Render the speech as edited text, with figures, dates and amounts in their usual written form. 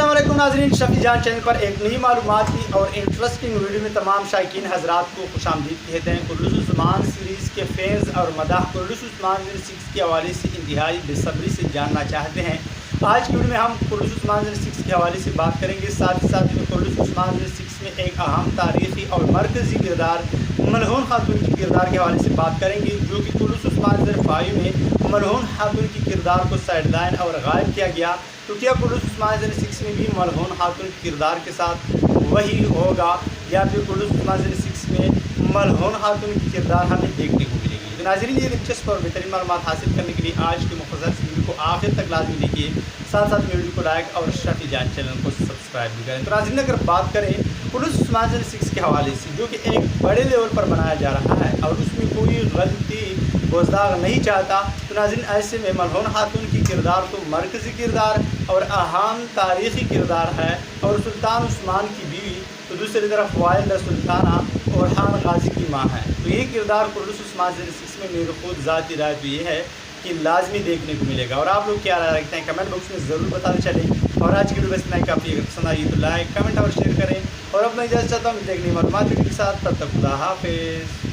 अस्सलाम वालेकुम नाज़रीन, शफी जान चैनल पर एक नई मालूमाती और इंटरेस्टिंग वीडियो में तमाम शायकीन हज़रात को खुशामदीद कहते हैं। कुर्रुस उस्मान सीरीज़ के फैंस और मदाह कुर्रुस उस्मान 6 के हवाले से इंतहाई बेसब्री से जानना चाहते हैं। आज की वीडियो में हम कुर्रुस उस्मान 6 के हवाले से बात करेंगे। साथ ही साथ में कुर्रुस उस्मान 6 में एक अहम तारीख़ी और मरकज़ी किरदार मलहून खातून के किरदार के हवाले से बात करेंगे, जो कि कुर्रुस उस्मान 5 में मलहून खातून के किरदार को साइडलाइन और गायब किया गया। तो क्या कुर्रुस उस्मान 6 में भी मलहून खातून के किरदार के साथ वही होगा या फिर कुर्रुस उस्मान 6 में मलहून खातून की किरदार हमें देखने को मिलेगी? तो नाज़रीन, ये दिलचस्प और बेहतरीन मालूमात हासिल करने के लिए आज के मुख्तसर वीडियो को आखिर तक लाजमी देखिए। साथ साथ वीडियो को लाइक और शफी जान चैनल को सब्सक्राइब भी करें। तो नाज़रीन, अगर बात करें कुर्रुस उस्मान 6 के हवाले से, जो कि एक बड़े लेवल पर बनाया जा रहा है और उसमें कोई गलती गुज़दाग नहीं चाहता, तो नाज़रीन ऐसे में मलहून खातून की किरदार तो मरकज़ी किरदार और अहम तारीख़ी किरदार है और सुल्तान उस्मान की बीवी तो दूसरी तरफ वाइल्ड सुल्ताना और खान गाजी की माँ है। तो ये किरदार कुर्रुस उस्मान 6 में मेरी खुद ज़ाती राय तो ये है कि लाजमी देखने को मिलेगा। और आप लोग क्या राय रखते हैं कमेंट बॉक्स में ज़रूर बताते चलें। और आज की वीडियो बस इतना काफ़ी, अगर पसंद आई तो लाइक कमेंट और शेयर करें और अपना इजाज़त चाहता हूँ देखने मालूमात के साथ। तब तक खुदा हाफिज़।